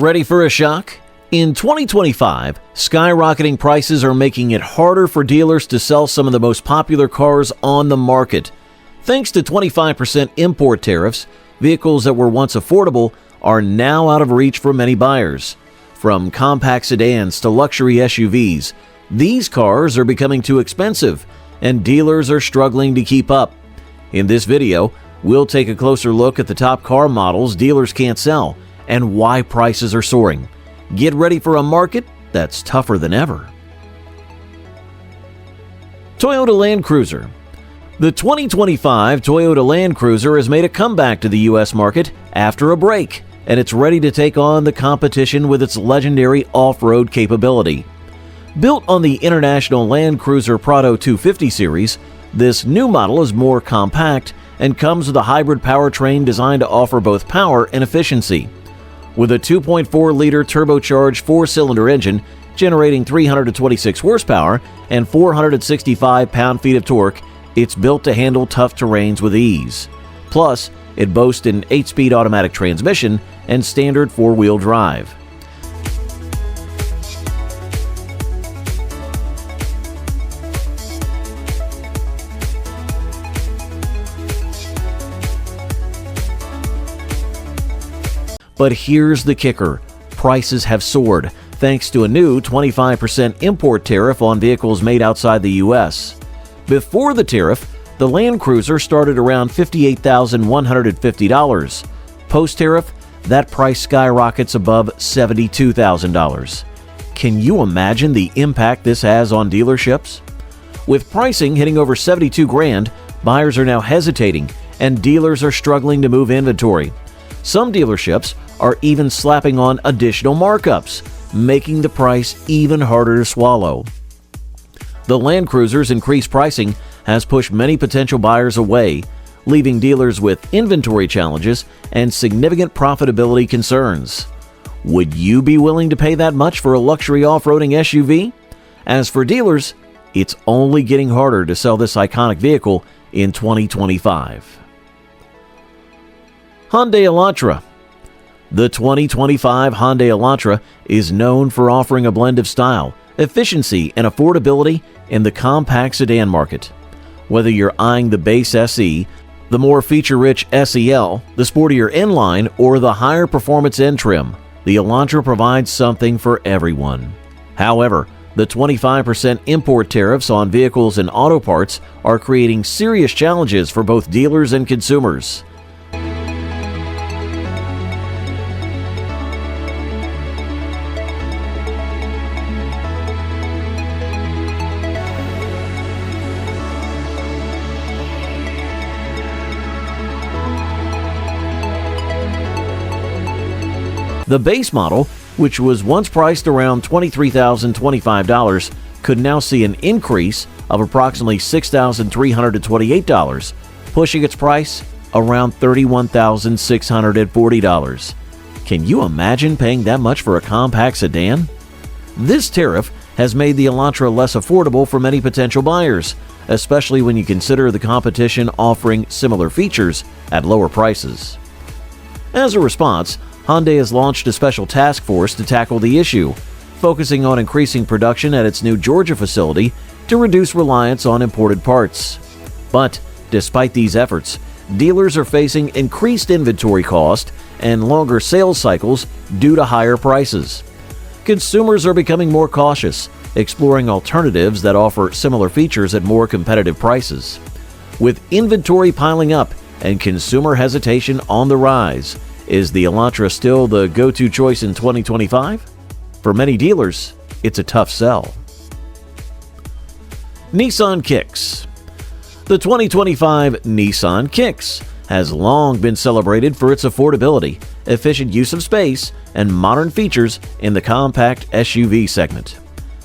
Ready for a shock? In 2025, skyrocketing prices are making it harder for dealers to sell some of the most popular cars on the market. Thanks to 25% import tariffs, vehicles that were once affordable are now out of reach for many buyers. From compact sedans to luxury SUVs, these cars are becoming too expensive, and dealers are struggling to keep up. In this video, we'll take a closer look at the top car models dealers can't sell and why prices are soaring. Get ready for a market that's tougher than ever. Toyota Land Cruiser. The 2025 Toyota Land Cruiser has made a comeback to the U.S. market after a break, and it's ready to take on the competition with its legendary off-road capability. Built on the International Land Cruiser Prado 250 series, this new model is more compact and comes with a hybrid powertrain designed to offer both power and efficiency. With a 2.4-liter turbocharged four-cylinder engine generating 326 horsepower and 465 pound-feet of torque, it's built to handle tough terrains with ease. Plus, it boasts an 8-speed automatic transmission and standard four-wheel drive. But here's the kicker. Prices have soared thanks to a new 25% import tariff on vehicles made outside the U.S. Before the tariff, the Land Cruiser started around $58,150. Post-tariff, that price skyrockets above $72,000. Can you imagine the impact this has on dealerships? With pricing hitting over $72,000, buyers are now hesitating and dealers are struggling to move inventory. Some dealerships are even slapping on additional markups, making the price even harder to swallow. The Land Cruiser's increased pricing has pushed many potential buyers away, leaving dealers with inventory challenges and significant profitability concerns. Would you be willing to pay that much for a luxury off-roading SUV? As for dealers, it's only getting harder to sell this iconic vehicle in 2025. Hyundai Elantra. The 2025 Hyundai Elantra is known for offering a blend of style, efficiency, and affordability in the compact sedan market. Whether you're eyeing the base SE, the more feature-rich SEL, the sportier N-Line, or the higher performance N-Trim, the Elantra provides something for everyone. However, the 25% import tariffs on vehicles and auto parts are creating serious challenges for both dealers and consumers. The base model, which was once priced around $23,025, could now see an increase of approximately $6,328, pushing its price around $31,640. Can you imagine paying that much for a compact sedan? This tariff has made the Elantra less affordable for many potential buyers, especially when you consider the competition offering similar features at lower prices. As a response, Hyundai has launched a special task force to tackle the issue, focusing on increasing production at its new Georgia facility to reduce reliance on imported parts. But despite these efforts, dealers are facing increased inventory cost and longer sales cycles due to higher prices. Consumers are becoming more cautious, exploring alternatives that offer similar features at more competitive prices. With inventory piling up and consumer hesitation on the rise, is the Elantra still the go-to choice in 2025? For many dealers, it's a tough sell. Nissan Kicks. The 2025 Nissan Kicks has long been celebrated for its affordability, efficient use of space, and modern features in the compact SUV segment.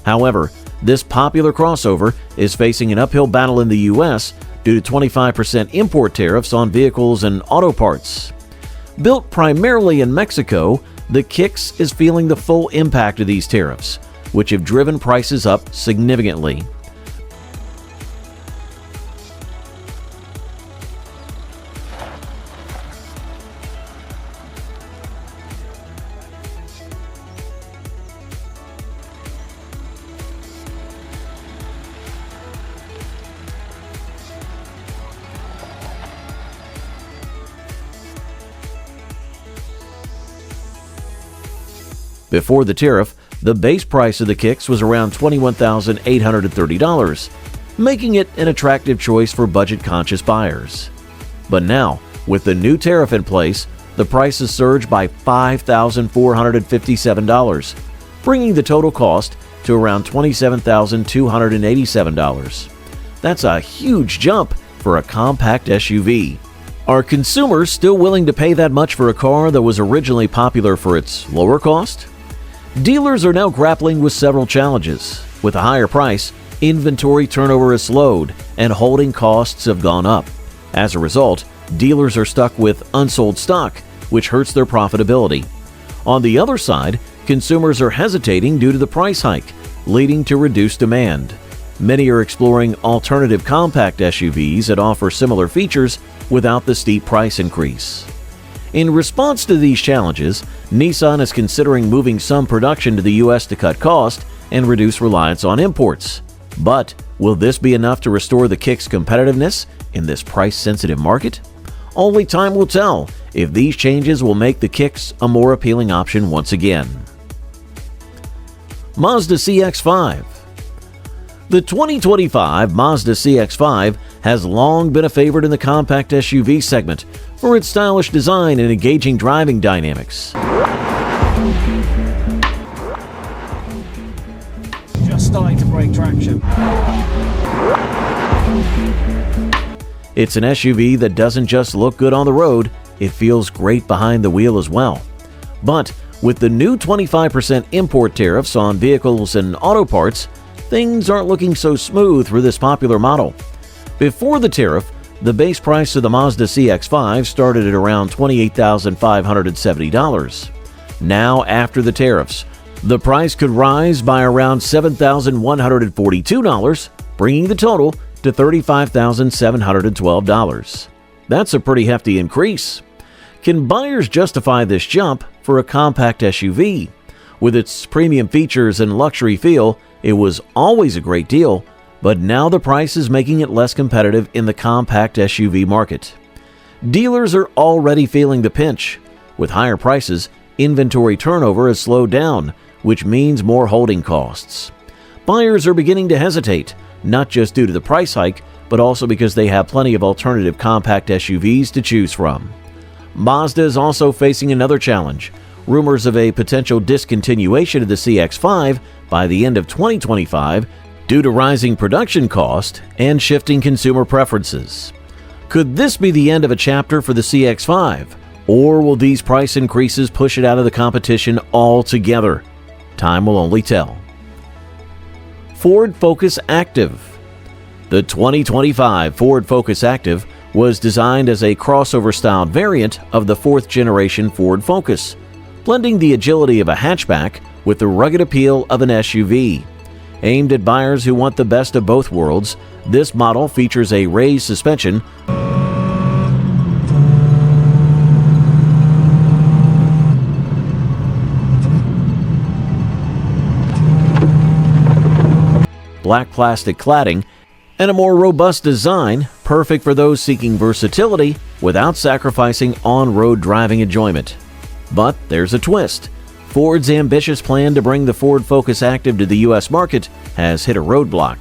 However, this popular crossover is facing an uphill battle in the U.S. due to 25% import tariffs on vehicles and auto parts. Built primarily in Mexico, the Kicks is feeling the full impact of these tariffs, which have driven prices up significantly. Before the tariff, the base price of the Kicks was around $21,830, making it an attractive choice for budget-conscious buyers. But now, with the new tariff in place, the price has surged by $5,457, bringing the total cost to around $27,287. That's a huge jump for a compact SUV. Are consumers still willing to pay that much for a car that was originally popular for its lower cost? Dealers are now grappling with several challenges. With a higher price, inventory turnover has slowed and holding costs have gone up. As a result, dealers are stuck with unsold stock, which hurts their profitability. On the other side, consumers are hesitating due to the price hike, leading to reduced demand. Many are exploring alternative compact SUVs that offer similar features without the steep price increase. In response to these challenges, Nissan is considering moving some production to the U.S. to cut cost and reduce reliance on imports. But will this be enough to restore the Kicks' competitiveness in this price-sensitive market? Only time will tell if these changes will make the Kicks a more appealing option once again. Mazda CX5. The 2025 Mazda CX5 has long been a favorite in the compact SUV segment for its stylish design and engaging driving dynamics. Just starting to break traction. It's an SUV that doesn't just look good on the road, it feels great behind the wheel as well. But with the new 25% import tariffs on vehicles and auto parts, things aren't looking so smooth for this popular model. Before the tariff, the base price of the Mazda CX5 started at around $28,570. Now, after the tariffs, the price could rise by around $7,142, bringing the total to $35,712. That's a pretty hefty increase. Can buyers justify this jump for a compact SUV? With its premium features and luxury feel, it was always a great deal, but now the price is making it less competitive in the compact SUV market. Dealers are already feeling the pinch. With higher prices, inventory turnover has slowed down, which means more holding costs. Buyers are beginning to hesitate, not just due to the price hike, but also because they have plenty of alternative compact SUVs to choose from. Mazda is also facing another challenge: rumors of a potential discontinuation of the CX5 by the end of 2025 due to rising production cost and shifting consumer preferences. Could this be the end of a chapter for the CX5, or will these price increases push it out of the competition altogether? Time will only tell. Ford Focus Active. The 2025 Ford Focus Active was designed as a crossover-styled variant of the fourth-generation Ford Focus, blending the agility of a hatchback with the rugged appeal of an SUV. Aimed at buyers who want the best of both worlds, this model features a raised suspension, black plastic cladding, and a more robust design, perfect for those seeking versatility without sacrificing on-road driving enjoyment. But there's a twist. Ford's ambitious plan to bring the Ford Focus Active to the U.S. market has hit a roadblock.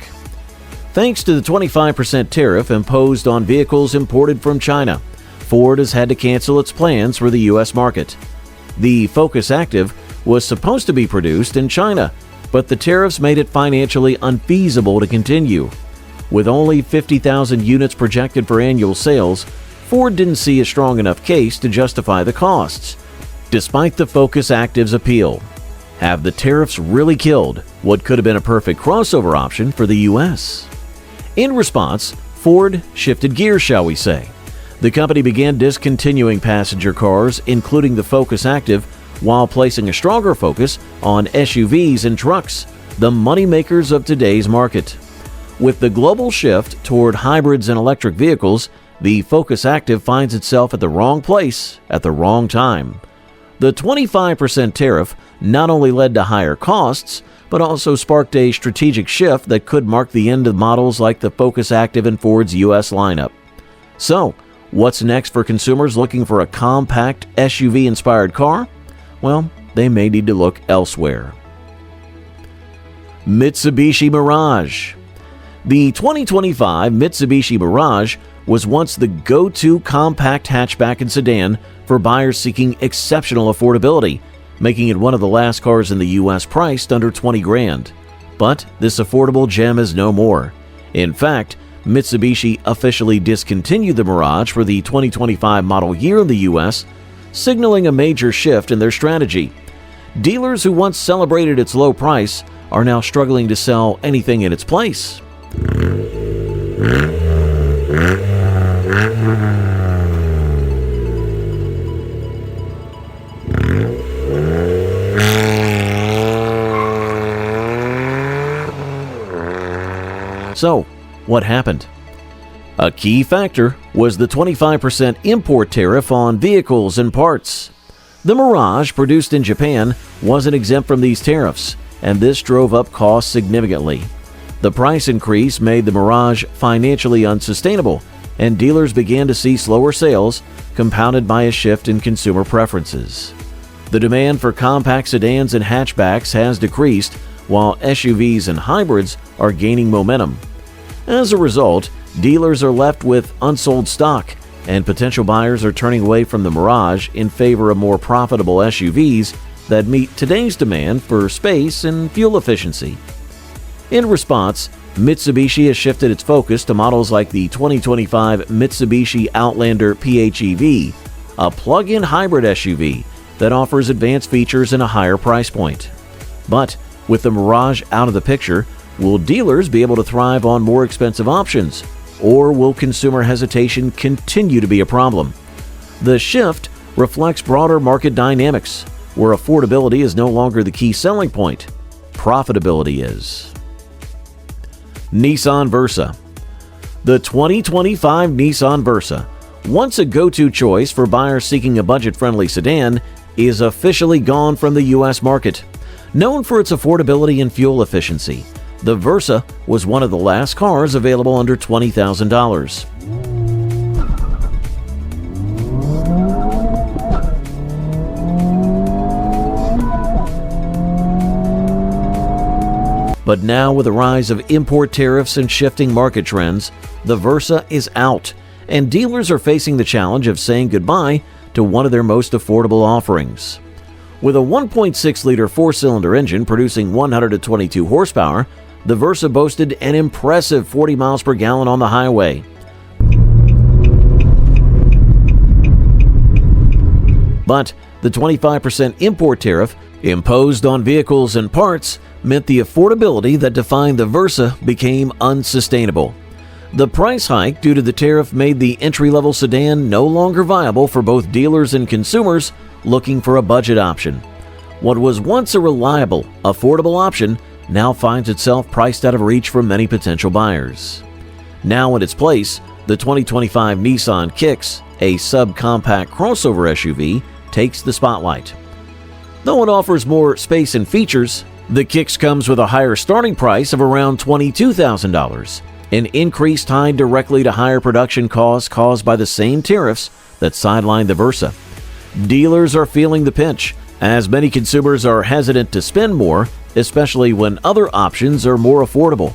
Thanks to the 25% tariff imposed on vehicles imported from China, Ford has had to cancel its plans for the U.S. market. The Focus Active was supposed to be produced in China, but the tariffs made it financially unfeasible to continue. With only 50,000 units projected for annual sales, Ford didn't see a strong enough case to justify the costs. Despite the Focus Active's appeal, have the tariffs really killed what could have been a perfect crossover option for the U.S.? In response, Ford shifted gears, shall we say. The company began discontinuing passenger cars, including the Focus Active, while placing a stronger focus on SUVs and trucks, the moneymakers of today's market. With the global shift toward hybrids and electric vehicles, the Focus Active finds itself at the wrong place at the wrong time. The 25% tariff not only led to higher costs, but also sparked a strategic shift that could mark the end of models like the Focus Active in Ford's U.S. lineup. So, what's next for consumers looking for a compact SUV-inspired car? Well, they may need to look elsewhere. Mitsubishi Mirage. The 2025 Mitsubishi Mirage was once the go-to compact hatchback and sedan for buyers seeking exceptional affordability, making it one of the last cars in the U.S. priced under 20 grand. But this affordable gem is no more. In fact, Mitsubishi officially discontinued the Mirage for the 2025 model year in the U.S., signaling a major shift in their strategy. Dealers who once celebrated its low price are now struggling to sell anything in its place. So, what happened? A key factor was the 25% import tariff on vehicles and parts. The Mirage, produced in Japan, wasn't exempt from these tariffs, and this drove up costs significantly. The price increase made the Mirage financially unsustainable, and dealers began to see slower sales, compounded by a shift in consumer preferences. The demand for compact sedans and hatchbacks has decreased, while SUVs and hybrids are gaining momentum. As a result, dealers are left with unsold stock, and potential buyers are turning away from the Mirage in favor of more profitable SUVs that meet today's demand for space and fuel efficiency. In response, Mitsubishi has shifted its focus to models like the 2025 Mitsubishi Outlander PHEV, a plug-in hybrid SUV that offers advanced features and a higher price point. But with the Mirage out of the picture, will dealers be able to thrive on more expensive options, or will consumer hesitation continue to be a problem? The shift reflects broader market dynamics, where affordability is no longer the key selling point. Profitability is. Nissan Versa. The 2025 Nissan Versa, once a go-to choice for buyers seeking a budget-friendly sedan, is officially gone from the U.S. market. Known for its affordability and fuel efficiency, the Versa was one of the last cars available under $20,000. But now, with the rise of import tariffs and shifting market trends, the Versa is out, and dealers are facing the challenge of saying goodbye to one of their most affordable offerings. With a 1.6-liter four-cylinder engine producing 122 horsepower, the Versa boasted an impressive 40 miles per gallon on the highway. But the 25% import tariff imposed on vehicles and parts meant the affordability that defined the Versa became unsustainable. The price hike due to the tariff made the entry-level sedan no longer viable for both dealers and consumers looking for a budget option. What was once a reliable, affordable option now finds itself priced out of reach for many potential buyers. Now in its place, the 2025 Nissan Kicks, a subcompact crossover SUV, takes the spotlight. Though it offers more space and features, the Kicks comes with a higher starting price of around $22,000, an increase tied directly to higher production costs caused by the same tariffs that sidelined the Versa. Dealers are feeling the pinch, as many consumers are hesitant to spend more, especially when other options are more affordable.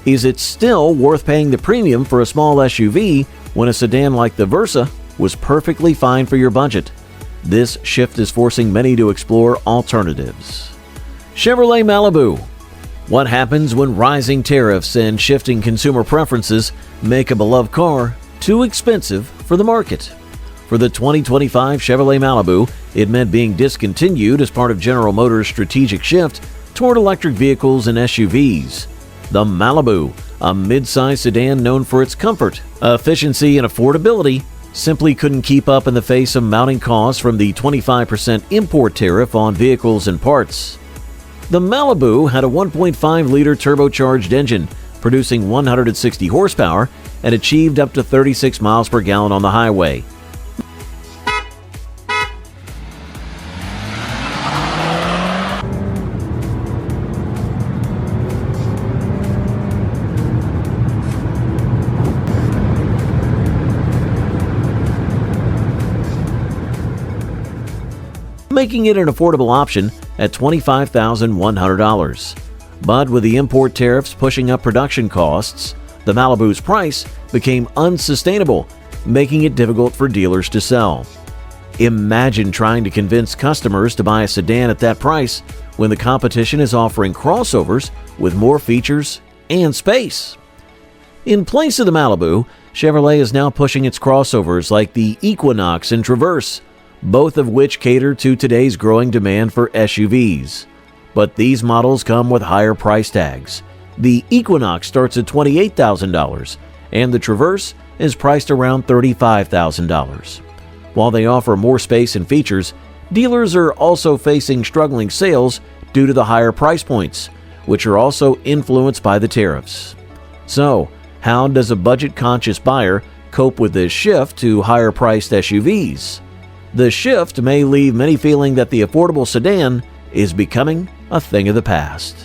Is it still worth paying the premium for a small SUV when a sedan like the Versa was perfectly fine for your budget? This shift is forcing many to explore alternatives. Chevrolet Malibu. What happens when rising tariffs and shifting consumer preferences make a beloved car too expensive for the market? For the 2025 Chevrolet Malibu, it meant being discontinued as part of General Motors' strategic shift toward electric vehicles and SUVs. The Malibu, a mid-size sedan known for its comfort, efficiency, and affordability, simply couldn't keep up in the face of mounting costs from the 25% import tariff on vehicles and parts. The Malibu had a 1.5-liter turbocharged engine, producing 160 horsepower, and achieved up to 36 miles per gallon on the highway. making it an affordable option at $25,100. But with the import tariffs pushing up production costs, the Malibu's price became unsustainable, making it difficult for dealers to sell. Imagine trying to convince customers to buy a sedan at that price when the competition is offering crossovers with more features and space. In place of the Malibu, Chevrolet is now pushing its crossovers like the Equinox and Traverse, both of which cater to today's growing demand for SUVs. But these models come with higher price tags. The Equinox starts at $28,000, and the Traverse is priced around $35,000. While they offer more space and features, dealers are also facing struggling sales due to the higher price points, which are also influenced by the tariffs. So, how does a budget-conscious buyer cope with this shift to higher-priced SUVs? The shift may leave many feeling that the affordable sedan is becoming a thing of the past.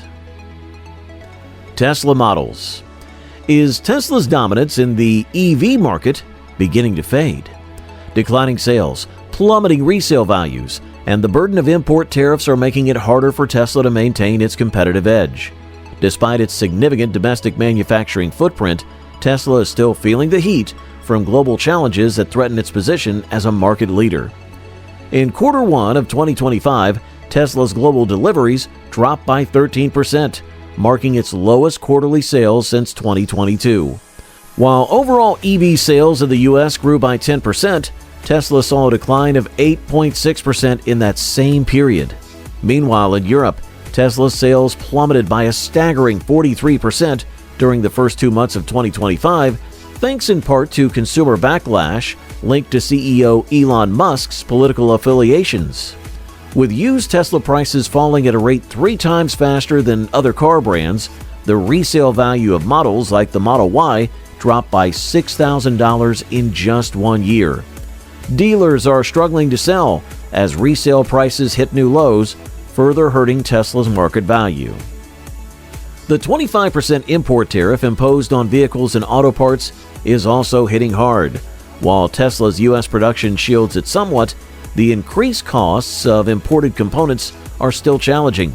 Tesla models. Is Tesla's dominance in the EV market beginning to fade? Declining sales, plummeting resale values, and the burden of import tariffs are making it harder for Tesla to maintain its competitive edge. Despite its significant domestic manufacturing footprint, Tesla is still feeling the heat from global challenges that threaten its position as a market leader. In quarter one of 2025, Tesla's global deliveries dropped by 13%, marking its lowest quarterly sales since 2022. While overall EV sales in the U.S. grew by 10%, Tesla saw a decline of 8.6% in that same period. Meanwhile, in Europe, Tesla's sales plummeted by a staggering 43% during the first 2 months of 2025, thanks in part to consumer backlash linked to CEO Elon Musk's political affiliations. With used Tesla prices falling at a rate 3 times faster than other car brands, the resale value of models like the Model Y dropped by $6,000 in just 1 year. Dealers are struggling to sell as resale prices hit new lows, further hurting Tesla's market value. The 25% import tariff imposed on vehicles and auto parts is also hitting hard. While Tesla's U.S. production shields it somewhat, the increased costs of imported components are still challenging.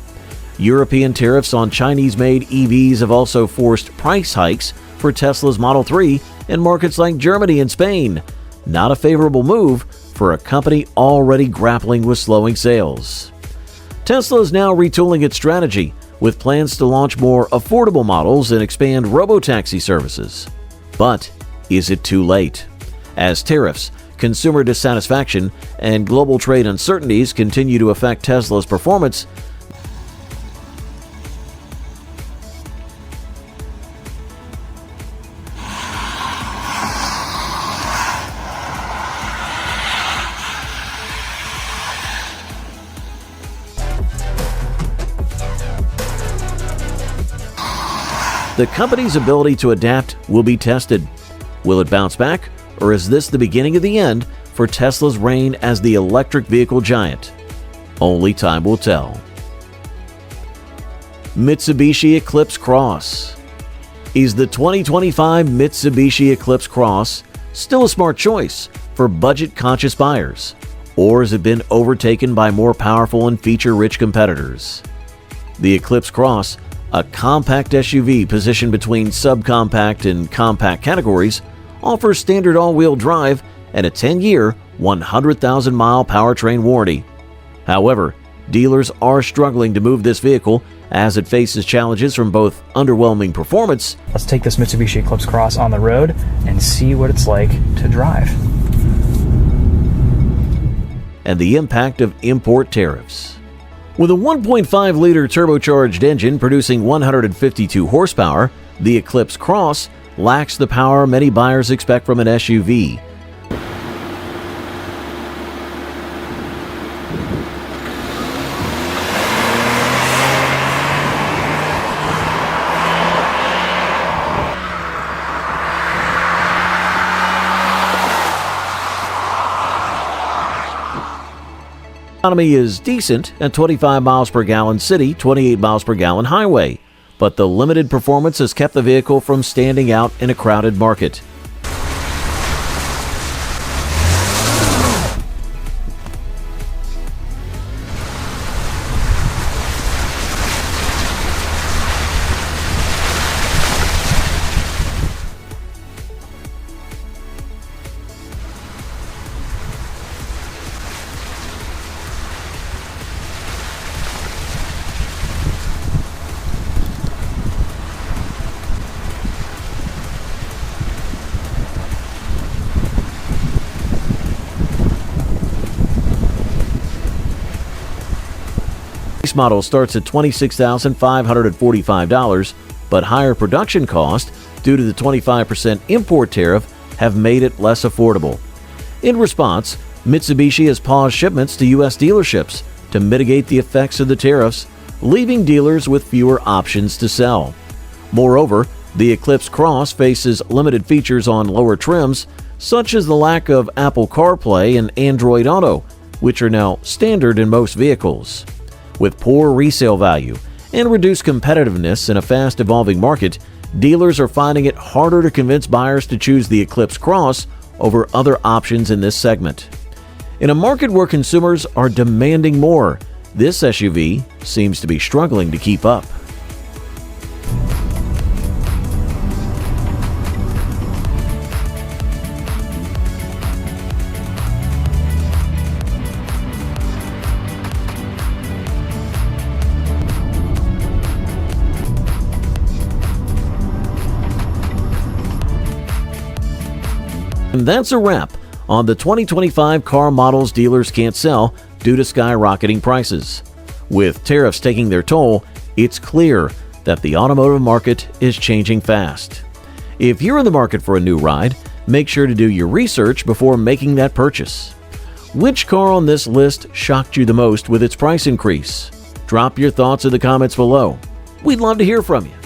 European tariffs on Chinese-made EVs have also forced price hikes for Tesla's Model 3 in markets like Germany and Spain. Not a favorable move for a company already grappling with slowing sales. Tesla is now retooling its strategy, with plans to launch more affordable models and expand robotaxi services. But is it too late? As tariffs, consumer dissatisfaction, and global trade uncertainties continue to affect Tesla's performance, the company's ability to adapt will be tested. Will it bounce back, or is this the beginning of the end for Tesla's reign as the electric vehicle giant? Only time will tell. Mitsubishi Eclipse Cross. Is the 2025 Mitsubishi Eclipse Cross still a smart choice for budget-conscious buyers, or has it been overtaken by more powerful and feature-rich competitors? The Eclipse Cross, a compact SUV positioned between subcompact and compact categories, offers standard all-wheel drive and a 10-year, 100,000-mile powertrain warranty. However, dealers are struggling to move this vehicle as it faces challenges from both underwhelming performance. Let's take this Mitsubishi Eclipse Cross on the road and see what it's like to drive. And the impact of import tariffs. With a 1.5-liter turbocharged engine producing 152 horsepower, the Eclipse Cross lacks the power many buyers expect from an SUV. Economy is decent at 25 miles per gallon city, 28 miles per gallon highway, but the limited performance has kept the vehicle from standing out in a crowded market. base model starts at $26,545, but higher production cost due to the 25% import tariff have made it less affordable. In response, Mitsubishi has paused shipments to U.S. dealerships to mitigate the effects of the tariffs, leaving dealers with fewer options to sell. Moreover, the Eclipse Cross faces limited features on lower trims, such as the lack of Apple CarPlay and Android Auto, which are now standard in most vehicles. With poor resale value and reduced competitiveness in a fast-evolving market, dealers are finding it harder to convince buyers to choose the Eclipse Cross over other options in this segment. In a market where consumers are demanding more, this SUV seems to be struggling to keep up. And that's a wrap on the 2025 car models dealers can't sell due to skyrocketing prices. With tariffs taking their toll, it's clear that the automotive market is changing fast. If you're in the market for a new ride, make sure to do your research before making that purchase. Which car on this list shocked you the most with its price increase? Drop your thoughts in the comments below. We'd love to hear from you.